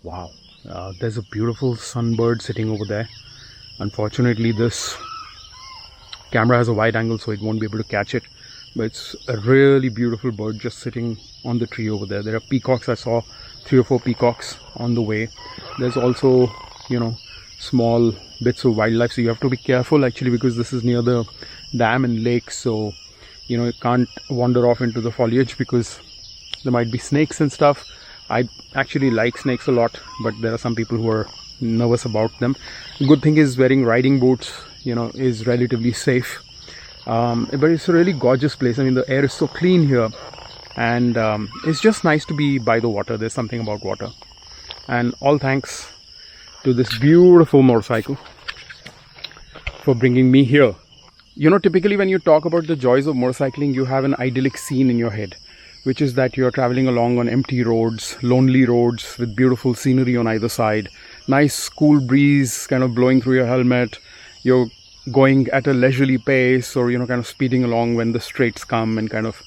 Wow, there's a beautiful sunbird sitting over there. Unfortunately, this camera has a wide angle, so it won't be able to catch it. But it's a really beautiful bird just sitting on the tree over there. There are peacocks. I saw 3 or 4 peacocks on the way. There's also, small bits of wildlife. So you have to be careful actually, because this is near the dam and lake. So, you can't wander off into the foliage because there might be snakes and stuff. I actually like snakes a lot, but there are some people who are nervous about them. The good thing is wearing riding boots, is relatively safe. But it's a really gorgeous place. I mean, the air is so clean here, and it's just nice to be by the water. There's something about water, and all thanks to this beautiful motorcycle for bringing me here. Typically when you talk about the joys of motorcycling, you have an idyllic scene in your head, which is that you're traveling along on empty roads, lonely roads with beautiful scenery on either side, nice cool breeze kind of blowing through your helmet. You're going at a leisurely pace, or kind of speeding along when the straights come, and kind of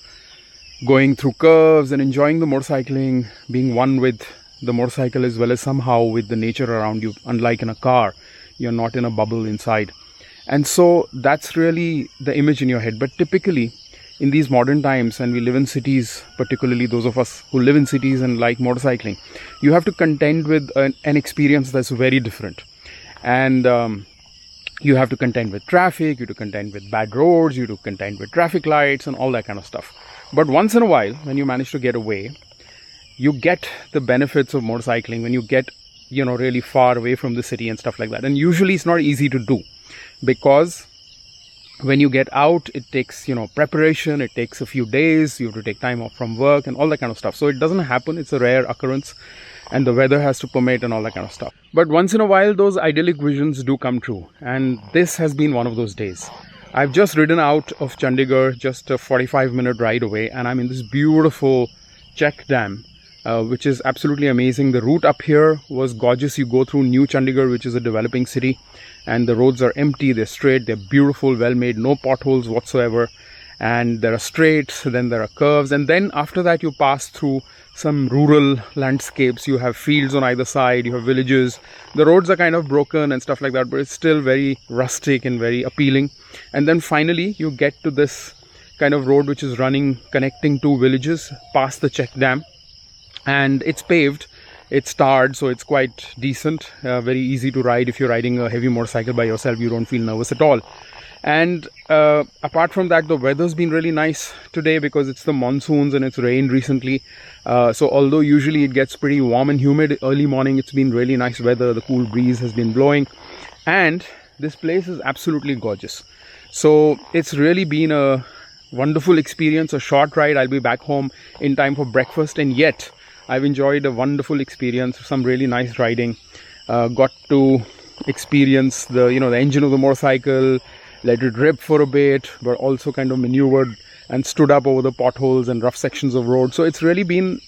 going through curves and enjoying the motorcycling, being one with the motorcycle as well as somehow with the nature around you. Unlike in a car, you're not in a bubble inside. And so that's really the image in your head. But typically in these modern times, and we live in cities, particularly those of us who live in cities and like motorcycling, you have to contend with an experience that's very different. And you have to contend with traffic, you have to contend with bad roads, you have to contend with traffic lights and all that kind of stuff. But once in a while, when you manage to get away, you get the benefits of motorcycling when you get, really far away from the city and stuff like that. And usually it's not easy to do, because when you get out, it takes, preparation, it takes a few days, you have to take time off from work and all that kind of stuff. So it doesn't happen, it's a rare occurrence, and the weather has to permit and all that kind of stuff. But once in a while, those idyllic visions do come true, and this has been one of those days. I've just ridden out of Chandigarh, just a 45-minute ride away, and I'm in this beautiful check dam, which is absolutely amazing. The route up here was gorgeous. You go through New Chandigarh, which is a developing city, and the roads are empty, they're straight, they're beautiful, well made, no potholes whatsoever, and there are straights, then there are curves, and then after that you pass through some rural landscapes. You have fields on either side, you have villages. The roads are kind of broken and stuff like that, but it's still very rustic and very appealing. And then finally you get to this kind of road which is running, connecting two villages past the check dam, and it's paved, it's tarred, so it's quite decent, very easy to ride. If you're riding a heavy motorcycle by yourself, you don't feel nervous at all. And apart from that, the weather's been really nice today because it's the monsoons and it's rained recently. So although usually it gets pretty warm and humid early morning, it's been really nice weather. The cool breeze has been blowing, and this place is absolutely gorgeous. So it's really been a wonderful experience, a short ride. I'll be back home in time for breakfast, and yet I've enjoyed a wonderful experience, some really nice riding. Got to experience the engine of the motorcycle, let it rip for a bit, but also kind of maneuvered and stood up over the potholes and rough sections of road. So it's really been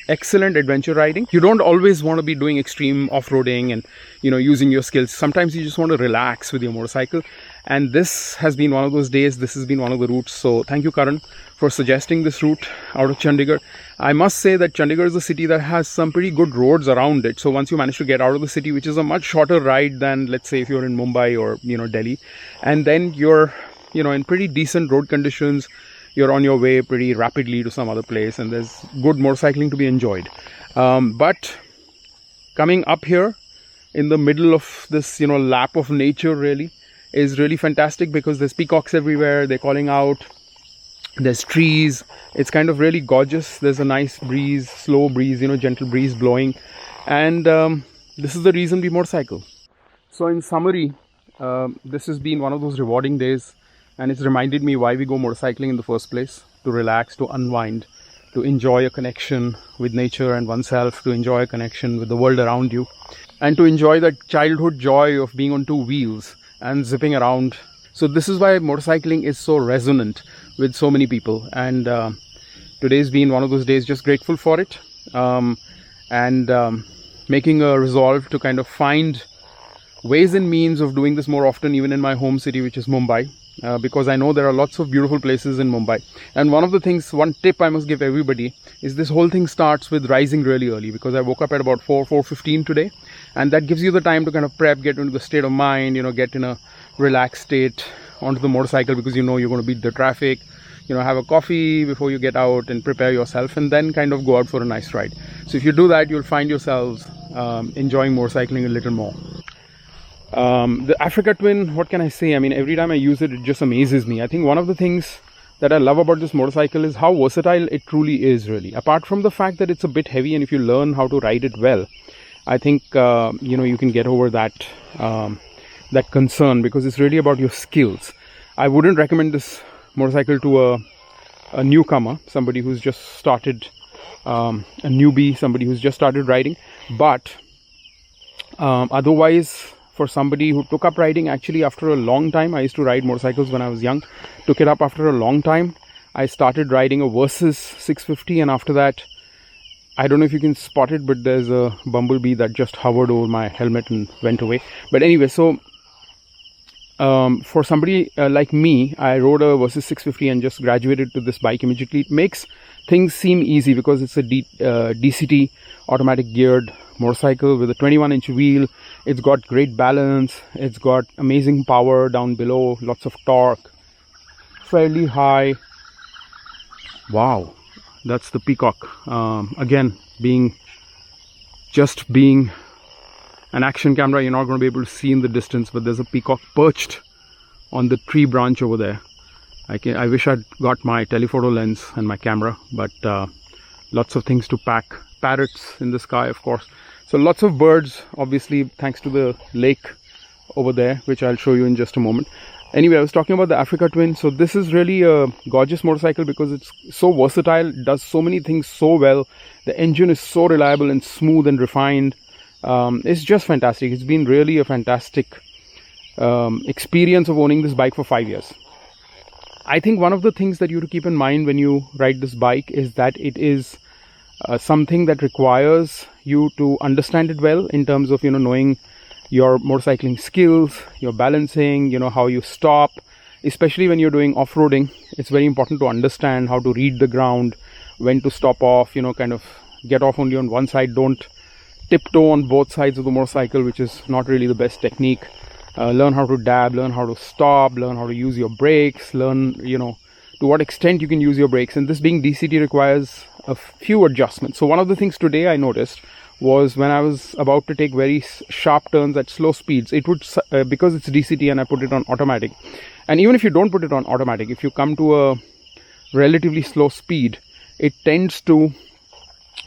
excellent adventure riding. You don't always want to be doing extreme off-roading and using your skills. Sometimes you just want to relax with your motorcycle, and this has been one of those days. This has been one of the routes. So thank you, Karan, for suggesting this route out of Chandigarh. I must say that Chandigarh is a city that has some pretty good roads around it. So once you manage to get out of the city, which is a much shorter ride than, let's say, if you're in Mumbai or Delhi, and then you're in pretty decent road conditions, you're on your way pretty rapidly to some other place, and there's good motorcycling to be enjoyed. But coming up here in the middle of this lap of nature really is really fantastic, because there's peacocks everywhere, they're calling out, there's trees, it's kind of really gorgeous. There's a nice breeze, slow breeze, gentle breeze blowing, and this is the reason we motorcycle. So in summary, this has been one of those rewarding days, and it's reminded me why we go motorcycling in the first place: to relax, to unwind, to enjoy a connection with nature and oneself, to enjoy a connection with the world around you, and to enjoy that childhood joy of being on two wheels and zipping around. So this is why motorcycling is so resonant with so many people, and today's been one of those days. Just grateful for it, and making a resolve to kind of find ways and means of doing this more often, even in my home city, which is Mumbai. because I know there are lots of beautiful places in Mumbai. And one tip I must give everybody is this whole thing starts with rising really early, because I woke up at about 4:15 today, and that gives you the time to kind of prep, get into the state of mind, get in a relaxed state onto the motorcycle, because you're going to beat the traffic, have a coffee before you get out and prepare yourself, and then kind of go out for a nice ride. So if you do that, you'll find yourselves enjoying motorcycling a little more. The Africa Twin, what can I say? I mean, every time I use it, it just amazes me. I think one of the things that I love about this motorcycle is how versatile it truly is, really. Apart from the fact that it's a bit heavy, and if you learn how to ride it well, I think you can get over that that concern, because it's really about your skills. I wouldn't recommend this motorcycle to a newcomer, somebody who's just started, a newbie, somebody who's just started riding. But otherwise, for somebody who took up riding actually after a long time, I used to ride motorcycles when I was young, took it up after a long time. I started riding a Versus 650, and after that, I don't know if you can spot it, but there's a bumblebee that just hovered over my helmet and went away. But anyway, so for somebody like me, I rode a Versus 650 and just graduated to this bike immediately. It makes things seem easy because it's a DCT automatic geared motorcycle with a 21-inch wheel. It's got great balance, it's got amazing power down below, lots of torque, fairly high. Wow, that's the Peacock. Again, being an action camera, you're not going to be able to see in the distance, but there's a peacock perched on the tree branch over there. I wish I'd got my telephoto lens and my camera, but lots of things to pack. Parrots in the sky, of course. So lots of birds, obviously, thanks to the lake over there, which I'll show you in just a moment. Anyway, I was talking about the Africa Twin. So this is really a gorgeous motorcycle because it's so versatile. It does so many things so well. The engine is so reliable and smooth and refined. It's just fantastic. It's been really a fantastic experience of owning this bike for 5 years. I think one of the things that you have to keep in mind when you ride this bike is that it is something that requires you to understand it well, in terms of knowing your motorcycling skills, your balancing, how you stop. Especially when you're doing off-roading, it's very important to understand how to read the ground, when to stop off, kind of get off only on one side. Don't tiptoe on both sides of the motorcycle, which is not really the best technique. Learn how to dab, learn how to stop, learn how to use your brakes, learn to what extent you can use your brakes. And this being DCT requires a few adjustments. So one of the things today I noticed was when I was about to take very sharp turns at slow speeds, it would, because it's DCT and I put it on automatic, and even if you don't put it on automatic, if you come to a relatively slow speed, it tends to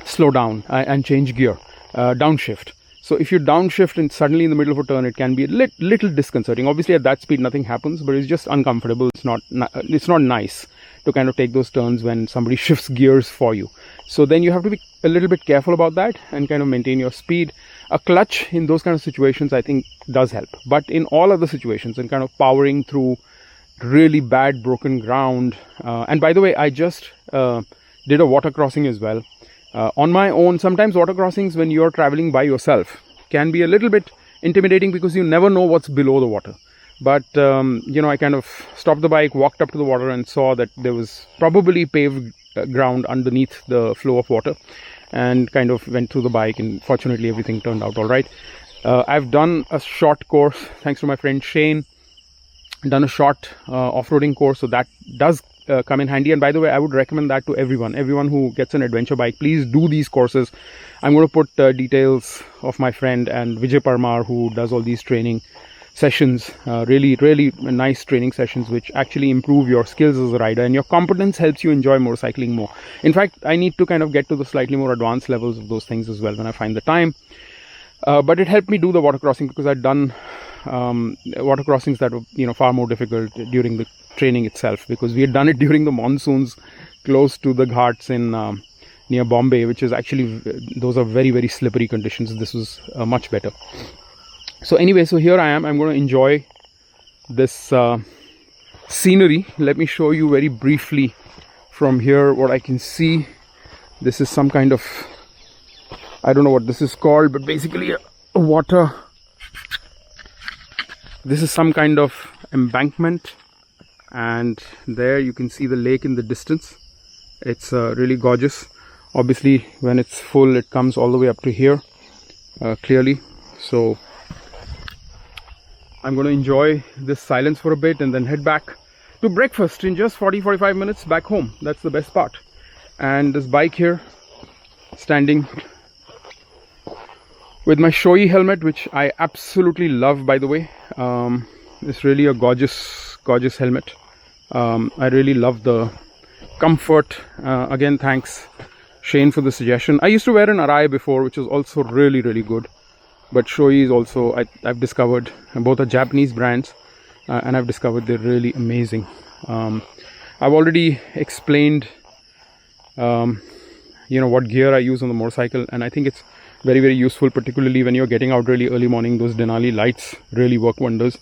slow down and change gear, downshift. So if you downshift and suddenly in the middle of a turn, it can be a little disconcerting. Obviously at that speed nothing happens, but it's just uncomfortable. It's not nice to kind of take those turns when somebody shifts gears for you. So then you have to be a little bit careful about that and kind of maintain your speed. A clutch in those kind of situations I think does help, but in all other situations, and kind of powering through really bad broken ground, and by the way, I just did a water crossing as well. On my own, sometimes water crossings when you're traveling by yourself can be a little bit intimidating because you never know what's below the water. But, I kind of stopped the bike, walked up to the water and saw that there was probably paved ground underneath the flow of water, and kind of went through the bike, and fortunately everything turned out all right. I've done a short course, thanks to my friend Shane, done a short off-roading course, so that does come in handy. And by the way, I would recommend that to everyone who gets an adventure bike. Please do these courses. I'm going to put details of my friend and Vijay Parmar, who does all these training sessions, really nice training sessions which actually improve your skills as a rider, and your competence helps you enjoy motorcycling more. In fact, I need to kind of get to the slightly more advanced levels of those things as well when I find the time. But it helped me do the water crossing because I'd done water crossings that were far more difficult during the training itself, because we had done it during the monsoons close to the ghats in near Bombay, which is actually, those are very, very slippery conditions. This was much better. So anyway, so here I am. I'm going to enjoy this scenery. Let me show you very briefly from here what I can see. This is some kind of, I don't know what this is called, but basically a water. This is some kind of embankment. and there you can see the lake in the distance. It's really gorgeous. Obviously when it's full it comes all the way up to here clearly. So I'm going to enjoy this silence for a bit and then head back to breakfast in just 40-45 minutes back home. That's the best part. And this bike here standing with my Shoei helmet, which I absolutely love, by the way. It's really a gorgeous helmet. I really love the comfort. Again, thanks Shane for the suggestion. I used to wear an Arai before, which was also really good, but Shoei is also, I've discovered, both are Japanese brands, and I've discovered they're really amazing. I've already explained what gear I use on the motorcycle, and I think it's very useful, particularly when you're getting out really early morning. Those Denali lights really work wonders,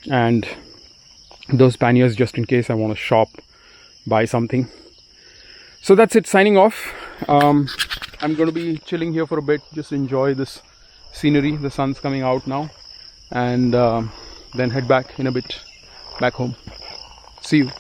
and those panniers just in case I want to shop, buy something. So that's it, signing off. I'm going to be chilling here for a bit, just enjoy this scenery. The sun's coming out now, and then head back in a bit back home. See you.